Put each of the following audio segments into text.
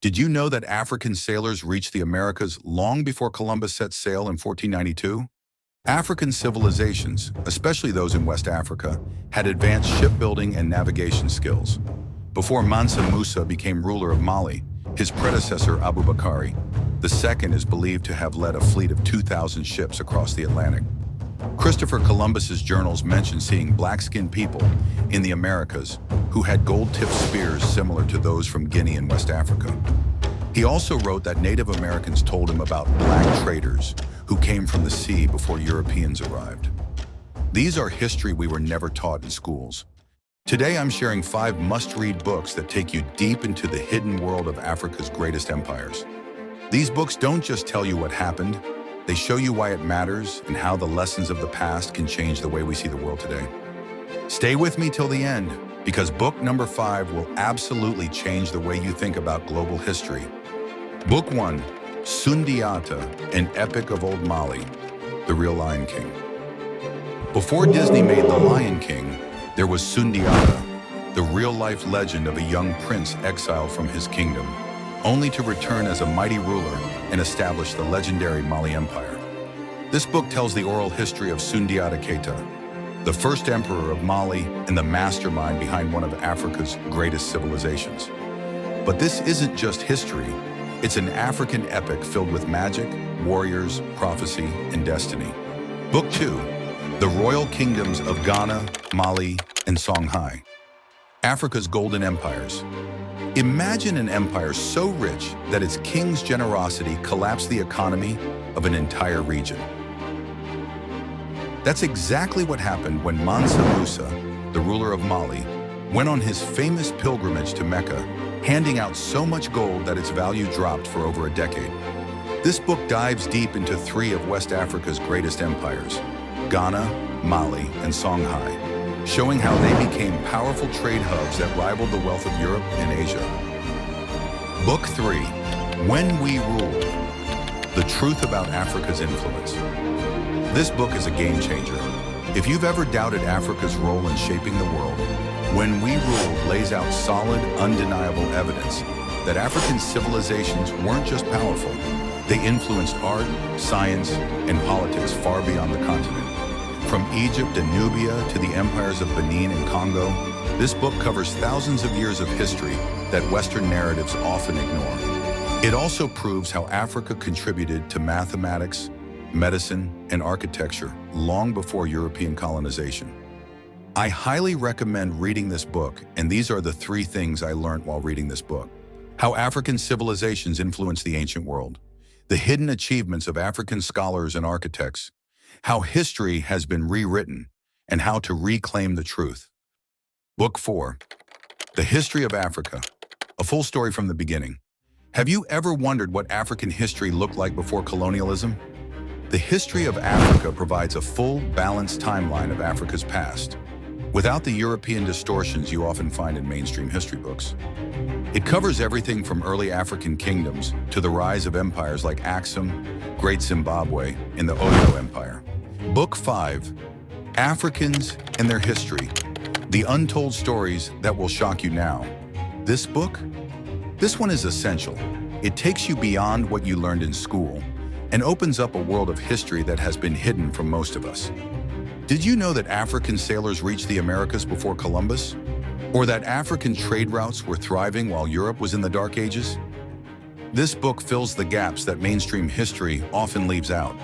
Did you know that African sailors reached the Americas long before Columbus set sail in 1492? African civilizations, especially those in West Africa, had advanced shipbuilding and navigation skills. Before Mansa Musa became ruler of Mali, his predecessor Abu Bakari II is believed to have led a fleet of 2,000 ships across the Atlantic. Christopher Columbus's journals mention seeing black-skinned people in the Americas who had gold-tipped spears similar to those from Guinea and West Africa. He also wrote that Native Americans told him about black traders who came from the sea before Europeans arrived. These are history we were never taught in schools. Today I'm sharing 5 must-read books that take you deep into the hidden world of Africa's greatest empires. These books don't just tell you what happened, they show you why it matters and how the lessons of the past can change the way we see the world today. Stay with me till the end, because book number 5 will absolutely change the way you think about global history. Book 1, Sundiata, an epic of old Mali, The Real Lion King. Before Disney made The Lion King, there was Sundiata, the real-life legend of a young prince exiled from his kingdom, only to return as a mighty ruler and establish the legendary Mali Empire. This book tells the oral history of Sundiata Keita, the first emperor of Mali and the mastermind behind one of Africa's greatest civilizations. But this isn't just history, it's an African epic filled with magic, warriors, prophecy, and destiny. Book 2, The Royal Kingdoms of Ghana, Mali, and Songhai, Africa's Golden Empires. Imagine an empire so rich that its king's generosity collapsed the economy of an entire region. That's exactly what happened when Mansa Musa, the ruler of Mali, went on his famous pilgrimage to Mecca, handing out so much gold that its value dropped for over a decade. This book dives deep into 3 of West Africa's greatest empires, Ghana, Mali, and Songhai, showing how they became powerful trade hubs that rivaled the wealth of Europe and Asia. Book 3, When We Ruled, The Truth About Africa's Influence. This book is a game changer. If you've ever doubted Africa's role in shaping the world, When We Ruled lays out solid, undeniable evidence that African civilizations weren't just powerful, they influenced art, science, and politics far beyond the continent. From Egypt and Nubia to the empires of Benin and Congo, this book covers thousands of years of history that Western narratives often ignore. It also proves how Africa contributed to mathematics, medicine, and architecture long before European colonization. I highly recommend reading this book, and these are the 3 things I learned while reading this book. How African civilizations influenced the ancient world, the hidden achievements of African scholars and architects, how history has been rewritten, and how to reclaim the truth. Book 4, The History of Africa, a full story from the beginning. Have you ever wondered what African history looked like before colonialism? The History of Africa provides a full, balanced timeline of Africa's past, without the European distortions you often find in mainstream history books. It covers everything from early African kingdoms to the rise of empires like Axum, Great Zimbabwe, and the Oyo Empire. Book 5, Africans and Their History, The Untold Stories That Will Shock You Now. This book? This one is essential. It takes you beyond what you learned in school and opens up a world of history that has been hidden from most of us. Did you know that African sailors reached the Americas before Columbus? Or that African trade routes were thriving while Europe was in the Dark Ages? This book fills the gaps that mainstream history often leaves out.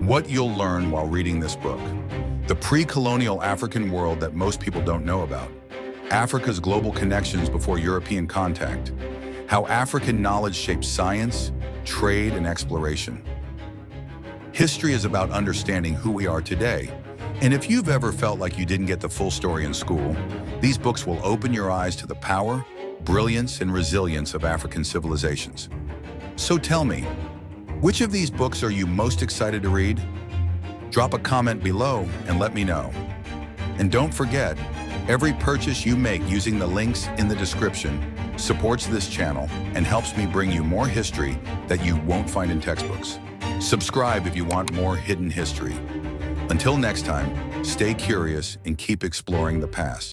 What you'll learn while reading this book: the pre-colonial African world that most people don't know about, Africa's global connections before European contact, how African knowledge shaped science, trade, and exploration. History is about understanding who we are today, and if you've ever felt like you didn't get the full story in school, these books will open your eyes to the power, brilliance, and resilience of African civilizations. So tell me, which of these books are you most excited to read? Drop a comment below and let me know. And don't forget, every purchase you make using the links in the description supports this channel and helps me bring you more history that you won't find in textbooks. Subscribe if you want more hidden history. Until next time, stay curious and keep exploring the past.